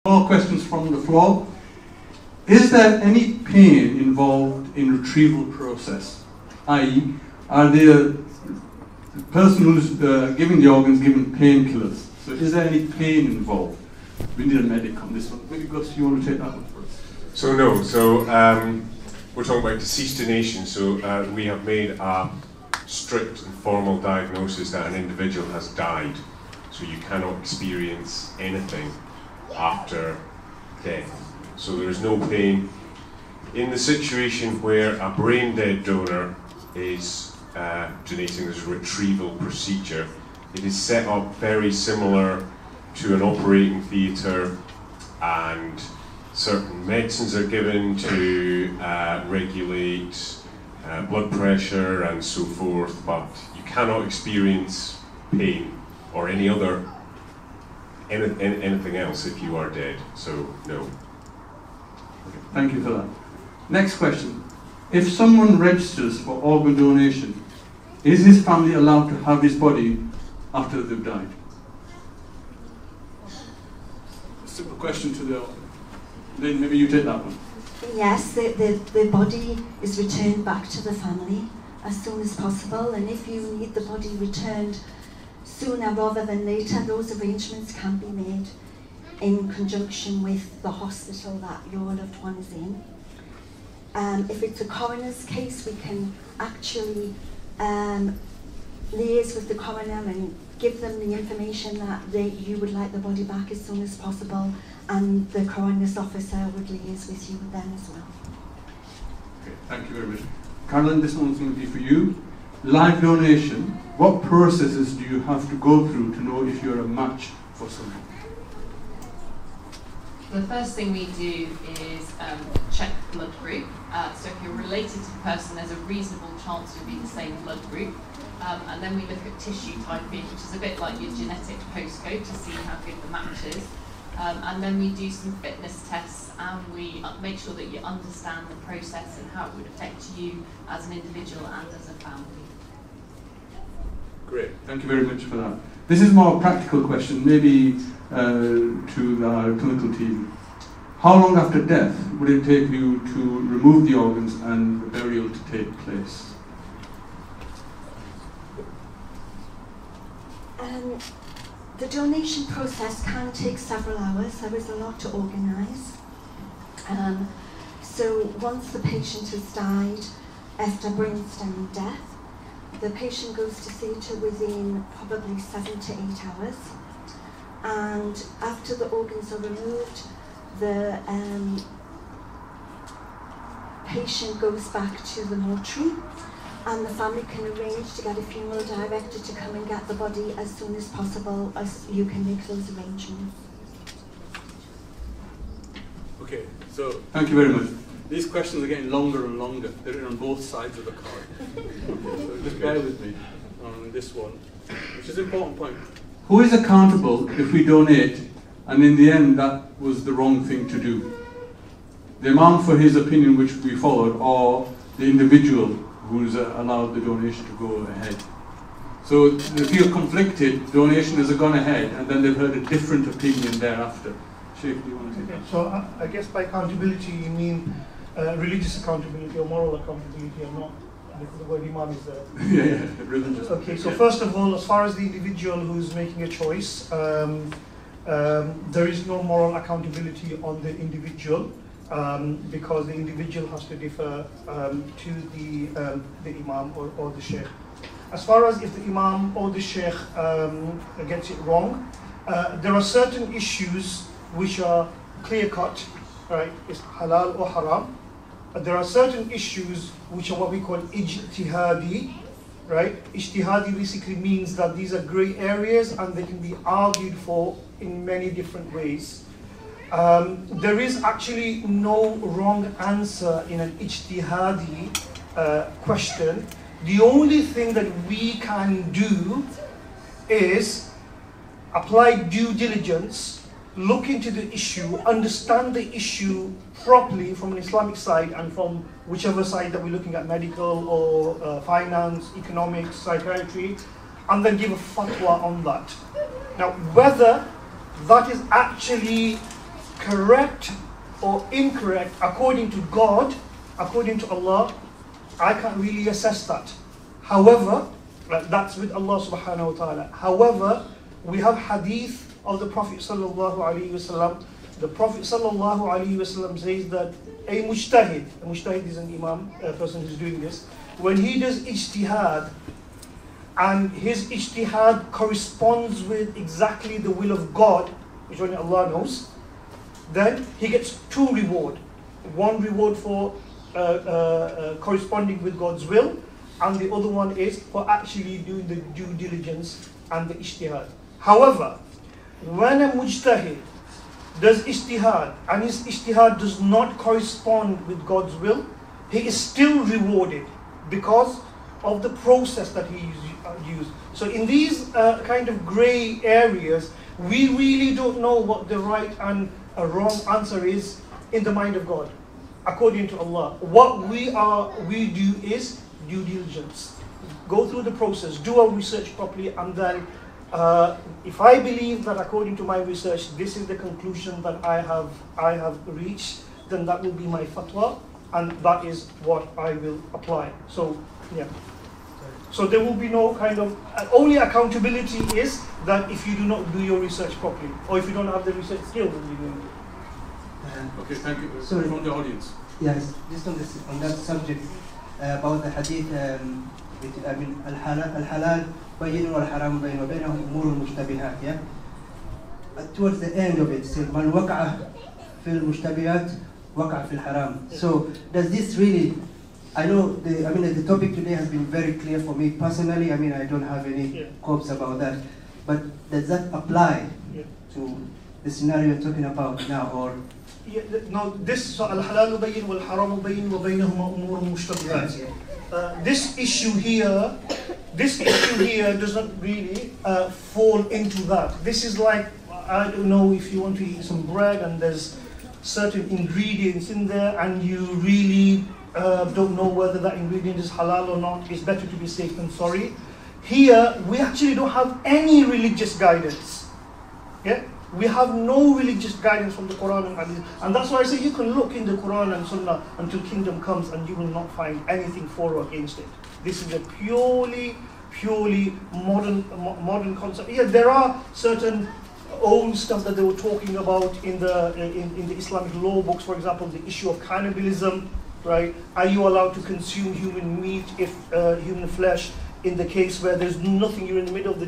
More questions from the floor. Is there any pain involved in retrieval process? I.e., are the person who's giving the organs given painkillers? So is there any pain involved? We need a medic on this one. Maybe Gus, you want to take that one first? So no. So we're talking about deceased donation. So we have made a strict and formal diagnosis that an individual has died. So you cannot experience anything after death. So there is no pain. In the situation where a brain dead donor is donating, there's a retrieval procedure. It is set up very similar to an operating theatre, and certain medicines are given to regulate blood pressure and so forth, but you cannot experience pain or any other anything else if you are dead. So no. Okay, thank you for that. Next question. If someone registers for organ donation, is his family allowed to have his body after they've died? A simple question to the... Lynn, maybe you take that one. Yes, the body is returned back to the family as soon as possible, and if you need the body returned sooner rather than later, those arrangements can be made in conjunction with the hospital that your loved one is in. If it's a coroner's case, we can actually liaise with the coroner and give them the information that you would like the body back as soon as possible, and the coroner's officer would liaise with you then as well. Okay, thank you very much. Carolyn, this one's going to be for you. Live donation, what processes do you have to go through to know if you're a match for someone? The first thing we do is check blood group. So if you're related to the person, there's a reasonable chance you'll be the same blood group. And then we look at tissue typing, which is a bit like your genetic postcode, to see how good the match is. And then we do some fitness tests, and we make sure that you understand the process and how it would affect you as an individual and as a family. Great, thank you very much for that. This is more a practical question, maybe to our clinical team. How long after death would it take you to remove the organs and the burial to take place? The donation process can take several hours. There is a lot to organise. So once the patient has died after brainstem death, the patient goes to theatre within probably 7 to 8 hours. And after the organs are removed, the patient goes back to the mortuary, and the family can arrange to get a funeral director to come and get the body as soon as possible, as you can make those arrangements. Okay, so thank you very much. These questions are getting longer and longer. They're on both sides of the card. So just bear with me on this one, which is an important point. Who is accountable if we donate and in the end that was the wrong thing to do? The Imam for his opinion, which we followed, or the individual who's allowed the donation to go ahead? So they feel conflicted, donation has gone ahead, and then they've heard a different opinion thereafter. Sheikh, do you want to take that? So I guess by accountability you mean religious accountability or moral accountability, or not? The word Imam is there. Yeah, religious. Okay, so first of all, as far as the individual who's making a choice, there is no moral accountability on the individual, because the individual has to defer to the Imam or the Sheikh. As far as if the Imam or the Sheikh gets it wrong, there are certain issues which are clear-cut, right? It's halal or haram. There are certain issues which are what we call ijtihadi, right? Ijtihadi basically means that these are grey areas and they can be argued for in many different ways. There is actually no wrong answer in an ijtihadi question. The only thing that we can do is apply due diligence, look into the issue, understand the issue properly from an Islamic side and from whichever side that we're looking at, medical or finance, economics, psychiatry, and then give a fatwa on that. Now, whether that is actually correct or incorrect according to God, according to Allah, I can't really assess that. However, that's with Allah subhanahu wa ta'ala. However, we have hadith of the Prophet sallallahu alaihi wasallam. The Prophet sallallahu alaihi wasallam says that a mujtahid is an imam, a person who's doing this, when he does ijtihad, and his ijtihad corresponds with exactly the will of God, which only Allah knows, then he gets two rewards. One reward for corresponding with God's will, and the other one is for actually doing the due diligence and the ijtihad. However, when a mujtahid does ijtihad and his ijtihad does not correspond with God's will, he is still rewarded because of the process that he used. So in these kind of grey areas, we really don't know what the right and wrong answer is in the mind of God, according to Allah. What we do is due diligence. Go through the process, do our research properly, and then if I believe that according to my research, this is the conclusion that I have reached, then that will be my fatwa, and that is what I will apply. So, yeah. So there will be no kind of, only accountability is that if you do not do your research properly, or if you don't have the research skills, then you don't do it. Okay, thank you. Sorry. From the audience. Yes, just on that subject about the hadith, I mean, al-halal bayin wal-haram bayin wa bainahum umur mushtabihat. Yeah. Towards the end of it, said man waqa'a fil mushtabihat waqa'a fil haram. So does this really? I know the topic today has been very clear for me personally. I mean, I don't have any qualms about that. But does that apply to the scenario you're talking about now, or? Yeah, no, this al-halal bayin wal-haram bayin wa bainahuma umur mushtabihat. This issue here does not really fall into that. This is like, I don't know, if you want to eat some bread and there's certain ingredients in there and you really don't know whether that ingredient is halal or not, it's better to be safe than sorry. Here, we actually don't have any religious guidance. Yeah? We have no religious guidance from the Quran and Hadith. And that's why I say you can look in the Quran and Sunnah until kingdom comes and you will not find anything for or against it. This is a purely modern concept. Yeah, there are certain old stuff that they were talking about in the Islamic law books, for example, the issue of cannibalism, right? Are you allowed to consume human meat, if human flesh, in the case where there's nothing, you're in the middle of the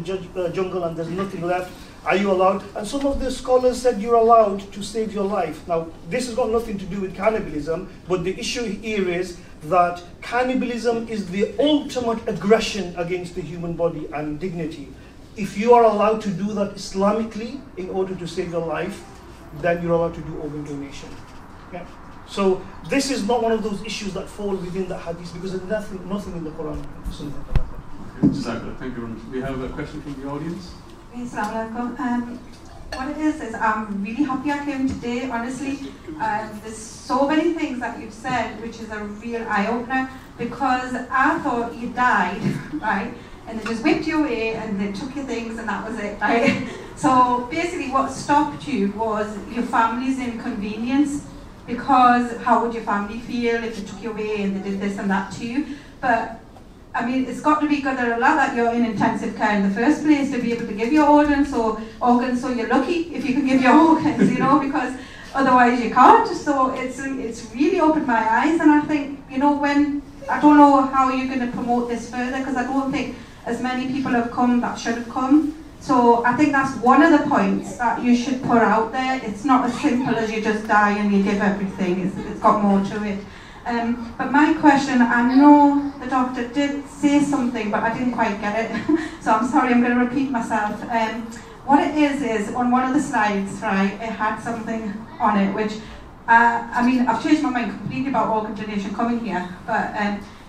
jungle and there's nothing left? Are you allowed? And some of the scholars said you're allowed to save your life. Now, this has got nothing to do with cannibalism, but the issue here is that cannibalism is the ultimate aggression against the human body and dignity. If you are allowed to do that Islamically in order to save your life, then you're allowed to do organ donation. Yeah. So this is not one of those issues that fall within the hadith because there's nothing in the Quran. Okay, Jazakallah. Thank you very much. We have a question from the audience. What it is I'm really happy I came today, honestly. There's so many things that you've said which is a real eye-opener, because I thought you died, right? And they just whipped you away and they took your things and that was it, right? So basically what stopped you was your family's inconvenience, because how would your family feel if they took you away and they did this and that to you? But I mean, it's got to be qadar Allah that you're in intensive care in the first place to be able to give your organs, so you're lucky if you can give your organs, you know, because otherwise you can't. So it's really opened my eyes, and I think, you know, I don't know how you're going to promote this further, because I don't think as many people have come that should have come. So I think that's one of the points that you should put out there. It's not as simple as you just die and you give everything. It's got more to it. But my question, I know the doctor did say something, but I didn't quite get it. So I'm sorry, I'm going to repeat myself. What it is on one of the slides, right, it had something on it, which, I mean, I've changed my mind completely about organ donation coming here, but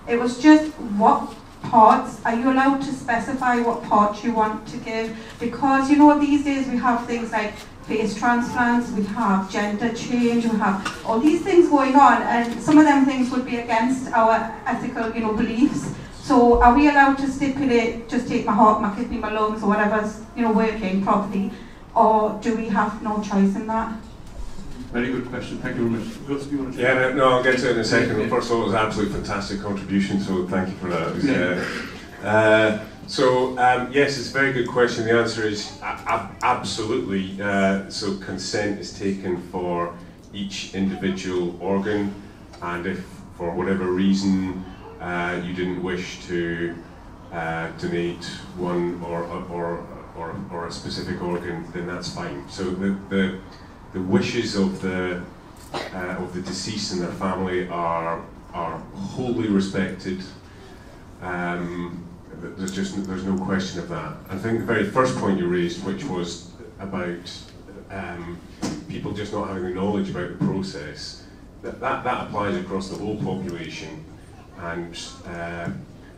it was just what parts, are you allowed to specify what parts you want to give? Because, you know, these days we have things like face transplants, we have gender change, we have all these things going on, and some of them things would be against our ethical, you know, beliefs. So are we allowed to stipulate, just take my heart, my kidney, my lungs, or whatever's, you know, working properly, or do we have no choice in that? Very good question. Thank you very much. Gus, do you want to? Yeah, no, I'll get to it in a second. First of all, it was an absolutely fantastic contribution, so thank you for that. It was, yes, it's a very good question. The answer is absolutely. So consent is taken for each individual organ, and if for whatever reason you didn't wish to donate one or a specific organ, then that's fine. So the wishes of the deceased and their family are wholly respected. There's no question of that. I think the very first point you raised, which was about people just not having the knowledge about the process, that applies across the whole population, and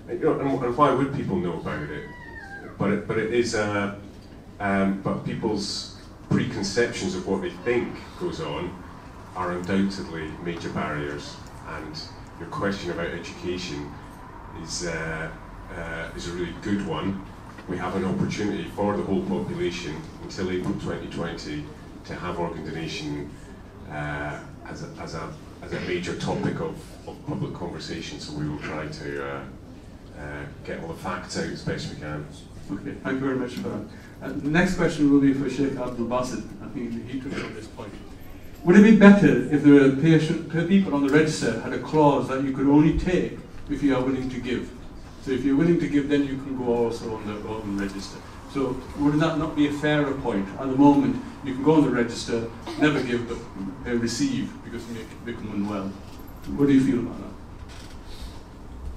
and why would people know about it? But it is but people's preconceptions of what they think goes on are undoubtedly major barriers, and your question about education is a really good one. We have an opportunity for the whole population until April 2020 to have organ donation as a major topic of public conversation, so we will try to get all the facts out as best we can. Okay, thank you very much for that. The next question will be for Sheikh Abdul Basit. I think he took on this point. Would it be better if the people on the register had a clause that you could only take if you are willing to give? So if you're willing to give, then you can go also on the organ register. So would that not be a fairer point? At the moment, you can go on the register, never give, but receive because you become unwell. What do you feel about that?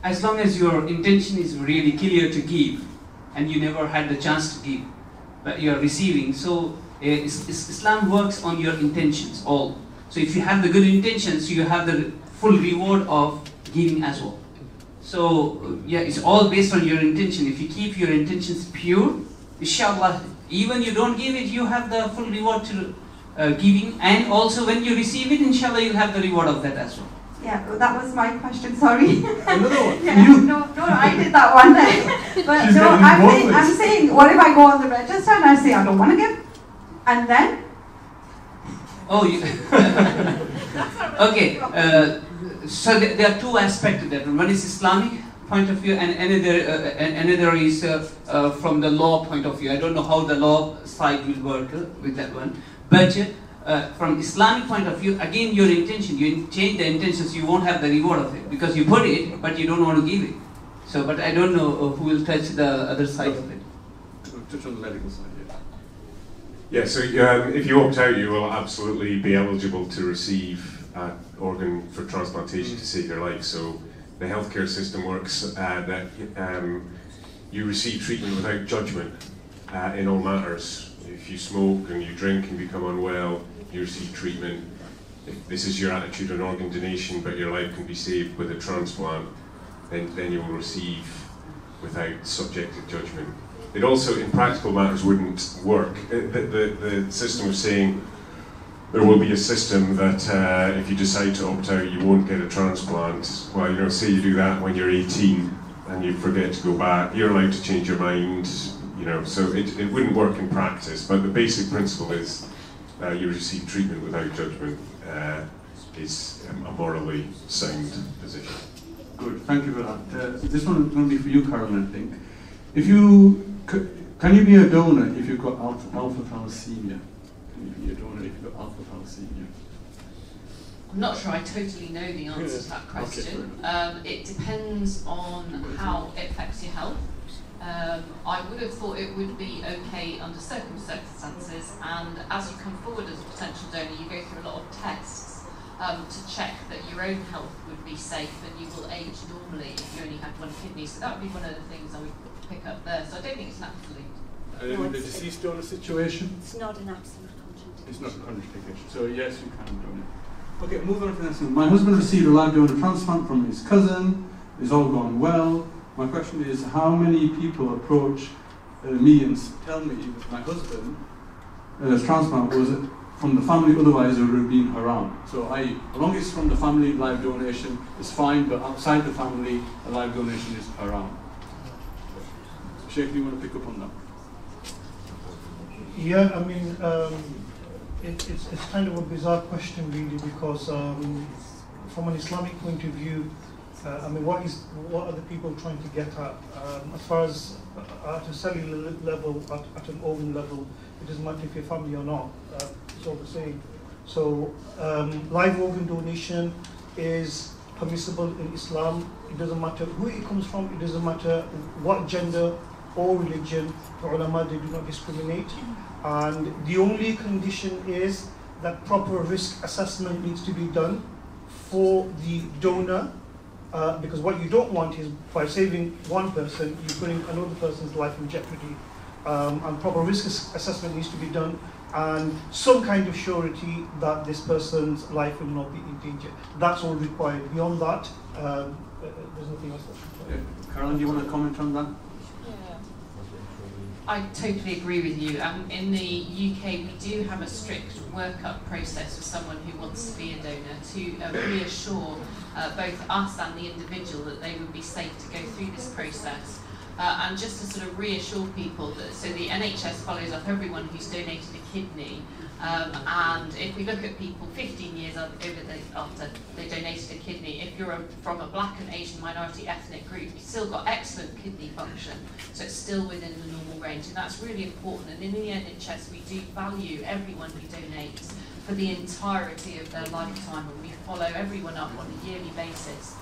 As long as your intention is really clear to give, and you never had the chance to give, but you are receiving. So Islam works on your intentions all. So if you have the good intentions, you have the full reward of giving as well. So yeah, it's all based on your intention. If you keep your intentions pure, inshallah, even you don't give it, you have the full reward to giving, and also when you receive it, inshallah, you'll have the reward of that as well. Yeah, that was my question, sorry. Another one? Yeah, no, I did that one there. But no, I'm saying, what if I go on the register and I say I don't want to give? And then? Oh, you okay. So there are two aspects to that. One is Islamic point of view, and another is from the law point of view. I don't know how the law side will work with that one. But from Islamic point of view, again, your intention, you change the intentions, you won't have the reward of it, because you put it, but you don't want to give it. So, but I don't know who will touch the other side of it. Touch on the medical side, yeah. Yeah, so if you opt out, you will absolutely be eligible to receive an organ for transplantation to save your life. So the healthcare system works that you receive treatment without judgment in all matters. If you smoke and you drink and become unwell, you receive treatment. If this is your attitude on organ donation, but your life can be saved with a transplant, then you will receive without subjective judgment. It also, in practical matters, wouldn't work. The system of saying there will be a system that if you decide to opt out, you won't get a transplant. Well, you know, say you do that when you're 18 and you forget to go back, you're allowed to change your mind. You know, so it wouldn't work in practice, but the basic principle is you receive treatment without judgment is a morally sound position. Good, thank you for that. This one is going to be for you, Carolyn, I think. If you can you be a donor if you've got alpha thalassemia? Can you be a donor if you've got alpha thalassemia? I'm not sure I totally know the answer to that question. Okay. It depends on how it affects your health. I would have thought it would be okay under certain circumstances, and as you come forward as a potential donor, you go through a lot of tests to check that your own health would be safe and you will age normally if you only have one kidney. So that would be one of the things I would pick up there. So I don't think it's naturally. In the deceased donor situation? It's not an absolute contraindication. It's not a contraindication. So yes, you can donate. Okay, moving on to the next one. My husband received a live donor transplant from his cousin. It's all gone well. My question is, how many people approach me and tell me that my husband's transplant was from the family, otherwise it would have been haram. So as long as it's from the family, live donation is fine, but outside the family, a live donation is haram. Sheikh, do you want to pick up on that? Yeah, I mean, It's kind of a bizarre question, really, because from an Islamic point of view, I mean, what are the people trying to get at? As far as at a cellular level, at an organ level, it doesn't matter if you're family or not. It's all the same. So live organ donation is permissible in Islam. It doesn't matter who it comes from. It doesn't matter what gender or religion. The ulama, they do not discriminate. And the only condition is that proper risk assessment needs to be done for the donor, because what you don't want is, by saving one person, you're putting another person's life in jeopardy. And proper risk assessment needs to be done, and some kind of surety that this person's life will not be in danger. That's all required. Beyond that, there's nothing else that's required. Caroline, do you want to comment on that? I totally agree with you. In the UK, we do have a strict workup process for someone who wants to be a donor to reassure both us and the individual that they would be safe to go through this process. And just to sort of reassure people that, so the NHS follows up everyone who's donated a kidney, and if we look at people 15 years after they donated a kidney, if you're from a black and Asian minority ethnic group, you've still got excellent kidney function, so it's still within the normal range, and that's really important. And in the NHS, we do value everyone who donates for the entirety of their lifetime, and we follow everyone up on a yearly basis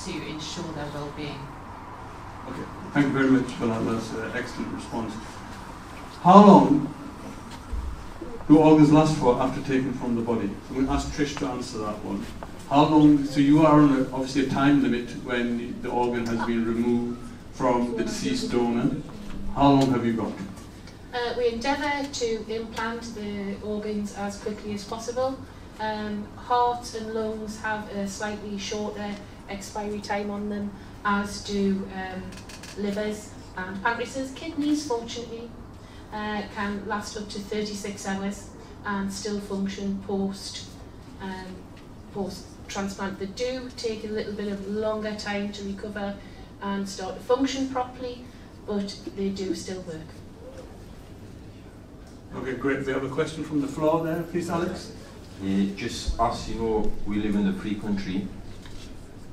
to ensure their well-being. Okay, thank you very much for that. That's an excellent response. How long do organs last for after taken from the body? I'm going to ask Trish to answer that one. How long, so you are on obviously a time limit when the organ has been removed from the deceased donor. How long have you got? We endeavour to implant the organs as quickly as possible. Heart and lungs have a slightly shorter expiry time on them, as do livers and pancreases. Kidneys, fortunately, can last up to 36 hours and still function post transplant. They do take a little bit of longer time to recover and start to function properly, but they do still work. Okay, great. We have a question from the floor there, please, Alex. Just as you know, we live in a free country.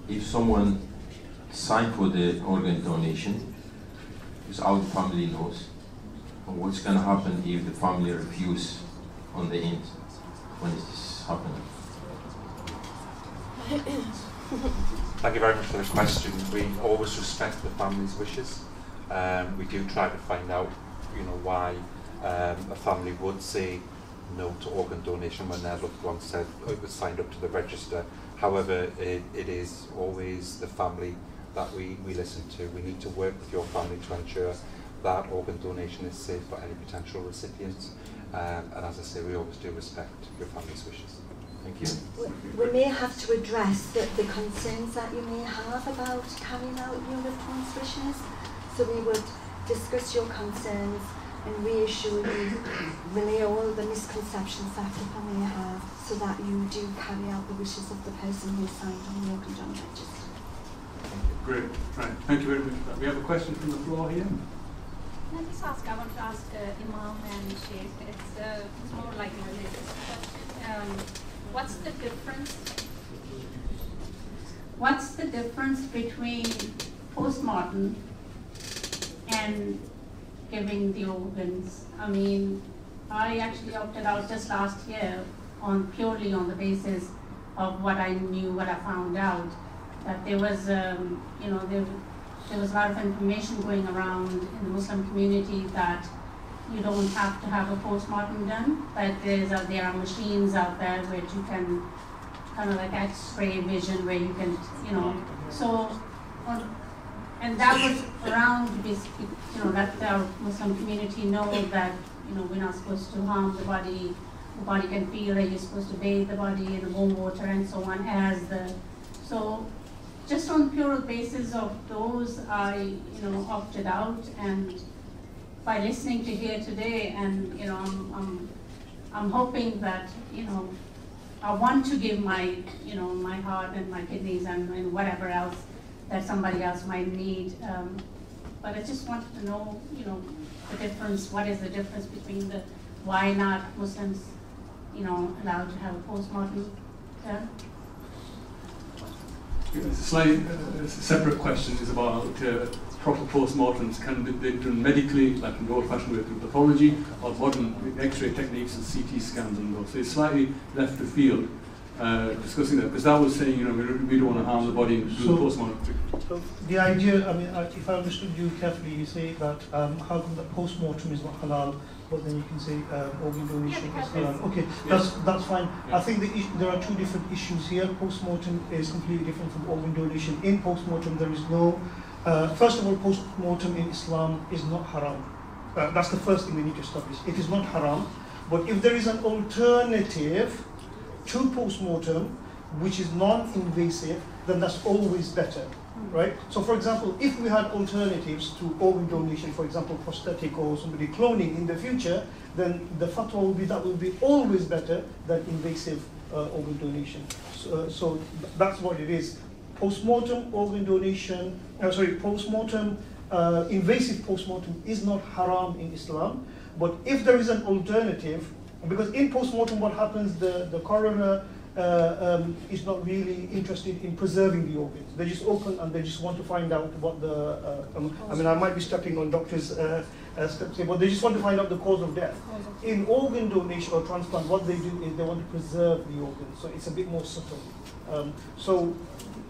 If someone signed for the organ donation without the family knows, what's going to happen if the family refuses on the end? When is this happening? Thank you very much for the question. We always respect the family's wishes. We do try to find out, why a family would say no to organ donation when their loved one said it was signed up to the register. However, it is always the family that we listen to. We need to work with your family to ensure that organ donation is safe for any potential recipients. And as I say, we always do respect your family's wishes. Thank you. We may have to address the concerns that you may have about carrying out your loved one's wishes. So we would discuss your concerns and reassure you, relay all the misconceptions that people may have, so that you do carry out the wishes of the person who signed on the organ donor register. Great, right. Thank you very much for that. We have a question from the floor here. Can I just ask, I want to ask Imam and Sheikh, it's more like a religious question. What's the difference between post-mortem and giving the organs? I mean, I actually opted out just last year purely on the basis of what I knew, what I found out, that there was, there was a lot of information going around in the Muslim community that you don't have to have a post-mortem done, but there are machines out there where you can kind of like X-ray vision where you can, and that was around basically, let the Muslim community know that, we're not supposed to harm the body can feel that you're supposed to bathe the body in warm water and so on so just on pure basis of those, I, opted out, and by listening to here today, and I'm hoping that I want to give my my heart and my kidneys and whatever else that somebody else might need, but I just wanted to know the difference. What is the difference between why not Muslims allowed to have a post-mortem done? A slightly separate question is about proper post-mortems. Can be done medically, like in the old-fashioned way through pathology, or modern X-ray techniques and CT scans and those. So it's slightly left of field discussing that, because that was saying, we don't want to harm the body and do the post-mortem. So the idea, if I understood you carefully, you say that how come the post-mortem is not halal, but then you can say organ donation is halal. Okay, that's fine. Yeah. I think there are two different issues here. Post-mortem is completely different from organ donation. In post-mortem, there is no. First of all, post-mortem in Islam is not haram. That's the first thing we need to establish. It is not haram, but if there is an alternative to post-mortem, which is non-invasive, then that's always better, right? So for example, if we had alternatives to organ donation, for example, prosthetic or somebody cloning in the future, then the fatwa will be that will be always better than invasive organ donation. So that's what it is. Post-mortem organ donation, post-mortem, invasive post-mortem is not haram in Islam, but if there is an alternative, because in post-mortem what happens, the coroner is not really interested in preserving the organs. They just open and they just want to find out what I might be stepping on doctors' steps here, but they just want to find out the cause of death. In organ donation or transplant, what they do is they want to preserve the organs, so it's a bit more subtle. So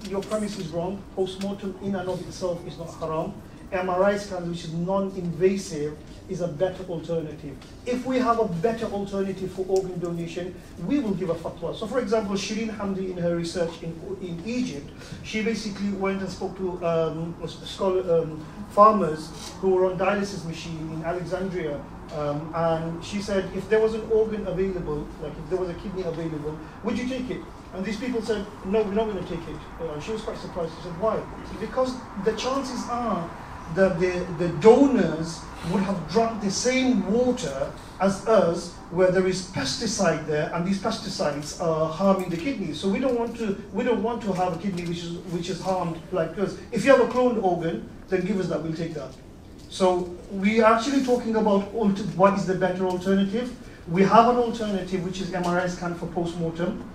your premise is wrong. Post-mortem in and of itself is not haram. MRI scans, which is non-invasive, is a better alternative. If we have a better alternative for organ donation, we will give a fatwa. So for example, Shireen Hamdi in her research in Egypt, she basically went and spoke to farmers who were on dialysis machine in Alexandria, and she said, if there was an organ available, like if there was a kidney available, would you take it? And these people said, no, we're not going to take it. She was quite surprised. She said, why? Because the chances are that the donors would have drunk the same water as us, where there is pesticide there, and these pesticides are harming the kidney. So we don't want to have a kidney which is harmed like us. If you have a cloned organ, then give us that. We'll take that. So we are actually talking about what is the better alternative. We have an alternative, which is MRI scan for post-mortem.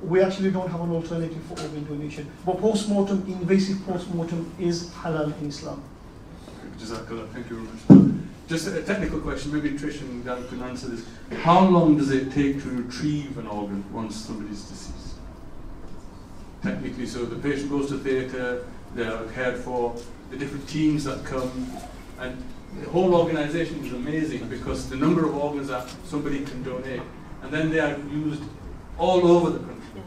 We actually don't have an alternative for organ donation. But post-mortem, invasive post-mortem is halal in Islam. Jazakallah, thank you very much. Just a technical question, maybe Trish and Dan can answer this. How long does it take to retrieve an organ once somebody's deceased? Technically, so the patient goes to theatre, they are cared for, the different teams that come, and the whole organisation is amazing because the number of organs that somebody can donate, and then they are used all over the country.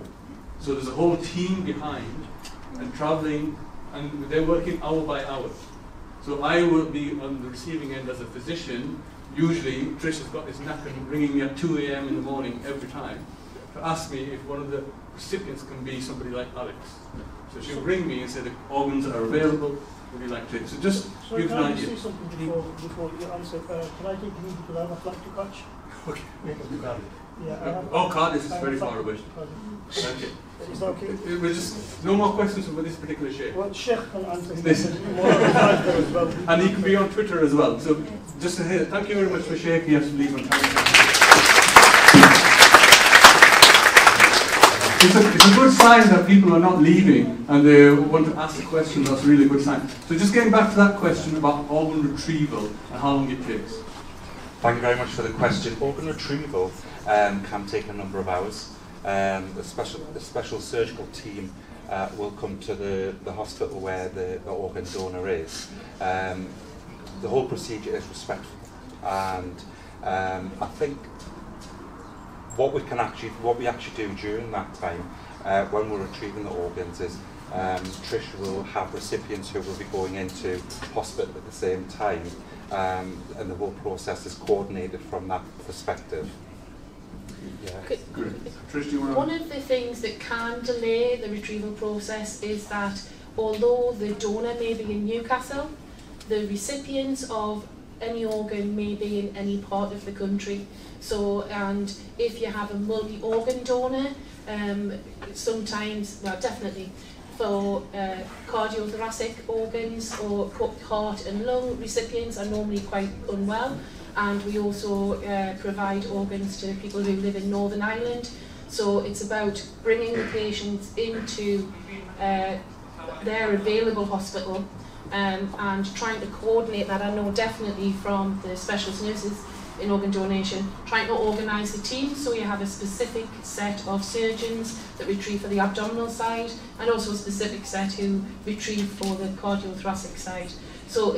So there's a whole team behind and travelling, and they're working hour by hour. So I will be on the receiving end as a physician. Usually, Trish has got this knack of ringing me at 2 a.m. in the morning every time to ask me if one of the recipients can be somebody like Alex. So she'll ring me and say the organs are available, would you like to? So just give an idea. Can I say something before you answer? Can I take you because I have a flight to catch? Okay. Yeah, Cardiff is very far away. Okay. Is that okay? We're just no more questions from this particular sheikh. Well, Sheikh can answer this. And he can be on Twitter as well. So just to hear, thank you very much for sheikh. He has to leave on time. It's a good sign that people are not leaving and they want to ask a question. That's a really good sign. So just getting back to that question about organ retrieval and how long it takes. Thank you very much for the question. Organ retrieval can take a number of hours. A special surgical team will come to the hospital where the organ donor is. The whole procedure is respectful, and I think what we actually do during that time when we're retrieving the organs is Trish will have recipients who will be going into hospital at the same time, and the whole process is coordinated from that perspective. Yeah. One of the things that can delay the retrieval process is that although the donor may be in Newcastle, the recipients of any organ may be in any part of the country. So, and if you have a multi-organ donor, sometimes, well, definitely for cardiothoracic organs or heart and lung recipients are normally quite unwell. and we also provide organs to people who live in Northern Ireland. So it's about bringing the patients into their available hospital and trying to coordinate that. I know definitely from the specialist nurses in organ donation, trying to organise the team so you have a specific set of surgeons that retrieve for the abdominal side and also a specific set who retrieve for the cardiothoracic side. So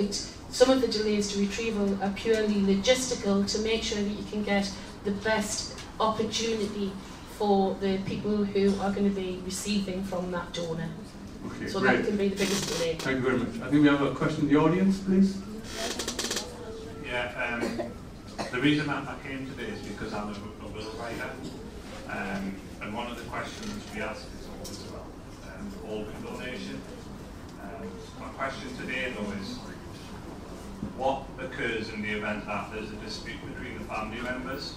some of the delays to retrieval are purely logistical to make sure that you can get the best opportunity for the people who are going to be receiving from that donor. Okay, so great. That can be the biggest delay. Thank you very much. I think we have a question in the audience, please. Yeah, the reason I came today is because I'm a will writer, and one of the questions we ask is always about organ donation. My question today though is, what occurs in the event that there's a dispute between the family members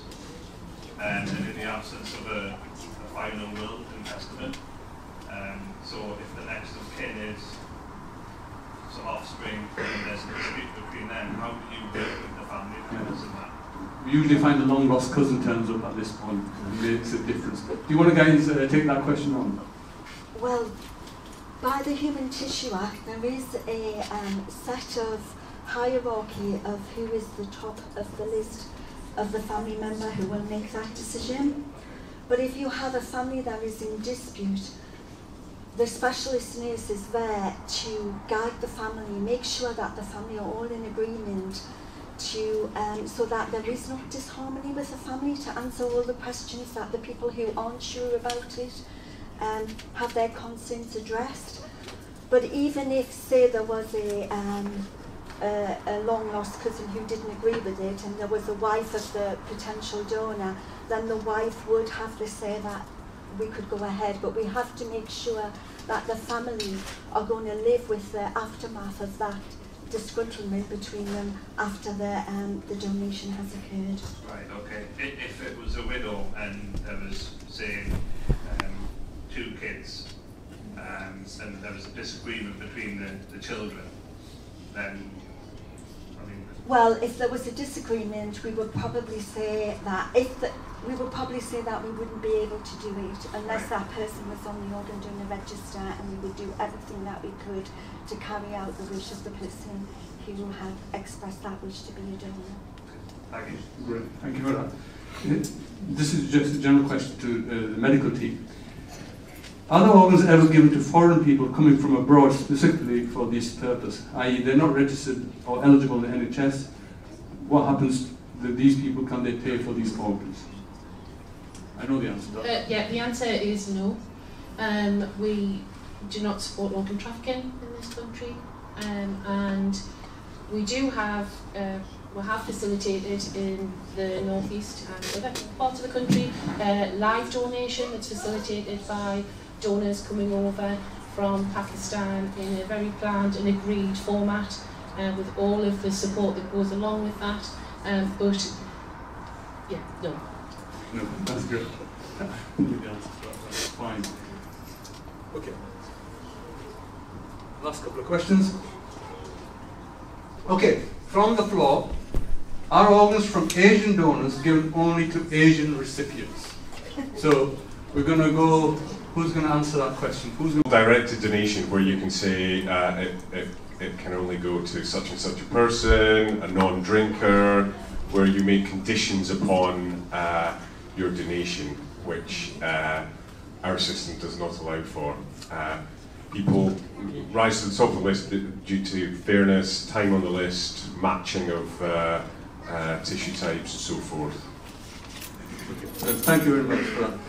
and in the absence of a final will and testament? So if the next of kin is some offspring and there's a dispute between them, how do you work with the family members in that? We usually find a long lost cousin turns up at this point and makes a difference. Do you want to guys take that question on? Well, by the Human Tissue Act, there is a set of hierarchy of who is the top of the list of the family member who will make that decision. But if you have a family that is in dispute, the specialist nurse is there to guide the family, make sure that the family are all in agreement, so that there is no disharmony with the family, to answer all the questions that the people who aren't sure about it have their concerns addressed. But even if, say, there was a long lost cousin who didn't agree with it and there was a wife of the potential donor, then the wife would have to say that we could go ahead, but we have to make sure that the family are going to live with the aftermath of that disgruntlement between them after the donation has occurred. Right, okay. If it was a widow and there was, say, 2 kids, and there was a disagreement between the children, then, I mean... Well, if there was a disagreement, we would probably say that we wouldn't be able to do it unless that person was on the organ donor register, and we would do everything that we could to carry out the wish of the person who had expressed that wish to be a donor. Thank you. Great, thank you for that. This is just a general question to the medical team. Are the organs ever given to foreign people coming from abroad specifically for this purpose, i.e. they're not registered or eligible in the NHS? What happens to these people? Can they pay for these organs? I know the answer to that. Yeah, the answer is no. We do not support organ trafficking in this country, and we do have facilitated in the northeast and other parts of the country live donation that's facilitated by donors coming over from Pakistan in a very planned and agreed format with all of the support that goes along with that. But yeah, no. No, that's good. That's fine. Okay. Last couple of questions. Okay, from the floor, are organs from Asian donors given only to Asian recipients? So we're going to go, who's going to answer that question? Who's going to... Directed donation, where you can say it can only go to such and such a person, a non-drinker, where you make conditions upon your donation, which our system does not allow for. People rise to the top of the list due to fairness, time on the list, matching of tissue types and so forth. Okay. Thank you very much for that.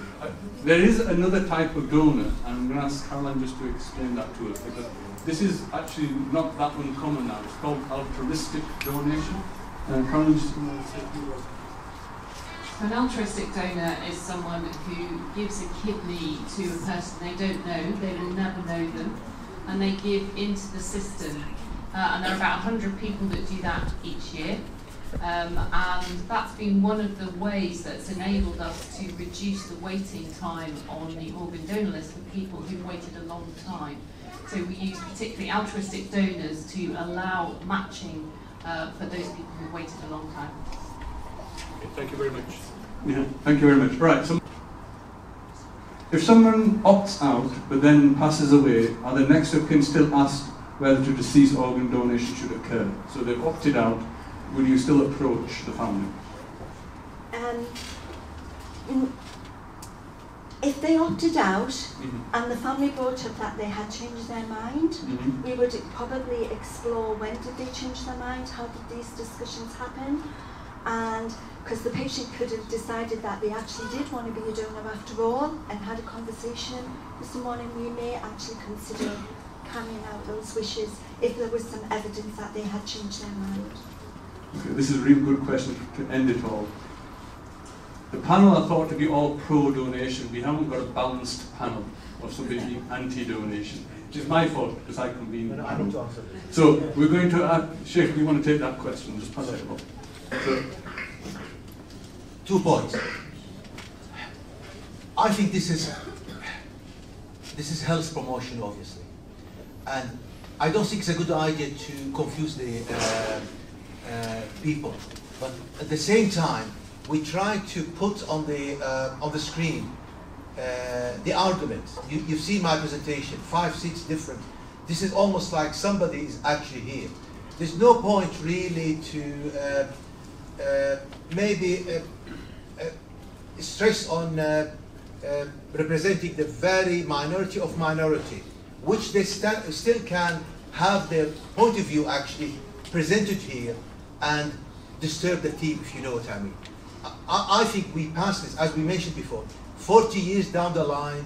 There is another type of donor, and I'm going to ask Caroline just to explain that to us, because this is actually not that uncommon now. It's called altruistic donation. Caroline, just want to say a few words. An altruistic donor is someone who gives a kidney to a person they don't know, they will never know them, and they give into the system. And there are about 100 people that do that each year. And that's been one of the ways that's enabled us to reduce the waiting time on the organ donor list for people who've waited a long time. So we use particularly altruistic donors to allow matching for those people who've waited a long time. Okay, thank you very much. Yeah, thank you very much. Right. So if someone opts out but then passes away, are the next of kin still asked whether to deceased organ donation should occur? So they've opted out. Will you still approach the family? If they opted out and the family brought up that they had changed their mind, we would probably explore when did they change their mind, how did these discussions happen, and because the patient could have decided that they actually did want to be a donor after all and had a conversation with someone, and we may actually consider carrying out those wishes if there was some evidence that they had changed their mind. Okay, this is a really good question to end it all. The panel are thought to be all pro-donation. We haven't got a balanced panel of somebody being anti-donation, which is my fault because I convened the panel. So we're going to, Sheikh, we want to take that question, just pass it up. So, 2 points. I think this is health promotion, obviously, and I don't think it's a good idea to confuse the people. But at the same time, we try to put on the screen the arguments. You've seen my presentation, 5, 6 different. This is almost like somebody is actually here. There's no point really to maybe stress on representing the very minority of minority, which they still can have their point of view actually presented here and disturb the team, if you know what I mean. I think we passed this, as we mentioned before, 40 years down the line.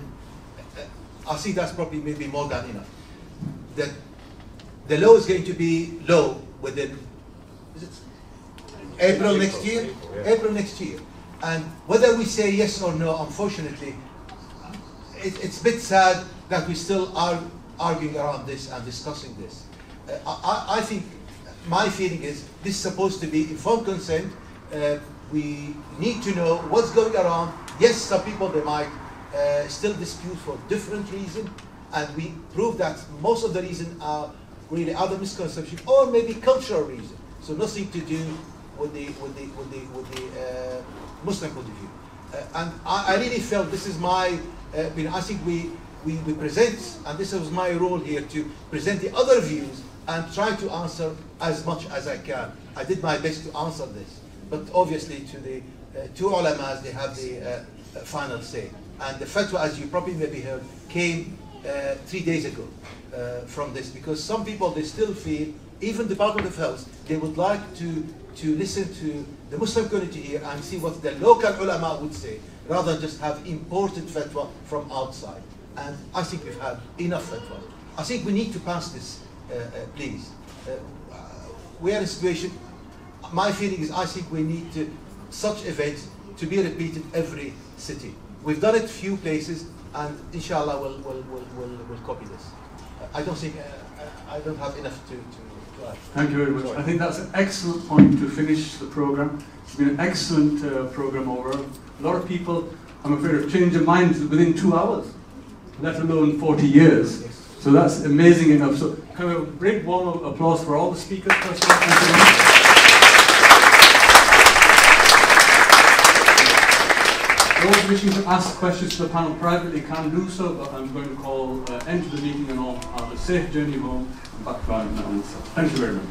I think that's probably maybe more than enough. That the law is going to be low within April next year. April next year, and whether we say yes or no, unfortunately, it's a bit sad that we still are arguing around this and discussing this. I think my feeling is this is supposed to be informed consent. We need to know what's going around. Yes, some people, they might still dispute for different reasons, and we prove that most of the reasons are really other misconceptions or maybe cultural reasons. So nothing to do with the Muslim point of view. And I really felt this is my. I think we present, and this was my role here to present the other views and try to answer as much as I can. I did my best to answer this. But obviously to the two ulamas, they have the final say. And the fatwa, as you probably maybe heard, came 3 days ago from this, because some people, they still feel, even the Department of Health, they would like to listen to the Muslim community here and see what the local ulama would say, rather than just have imported fatwa from outside. And I think we've had enough fatwa. I think we need to pass this, please. We are in a situation. My feeling is I think we need such events to be repeated every city. We've done it a few places, and inshallah we'll copy this. I don't think I don't have enough to add. Thank you very much. I think that's an excellent point to finish the program. It's been an excellent program overall. A lot of people, I'm afraid, have changed their minds within 2 hours, let alone 40 years. Yes. So that's amazing enough. So can we have a great warm applause for all the speakers? Thank you very much. Those wishing to ask questions to the panel privately can do so, but I'm going to call end to the meeting and all have a safe journey home and back to our now. Thank you very much.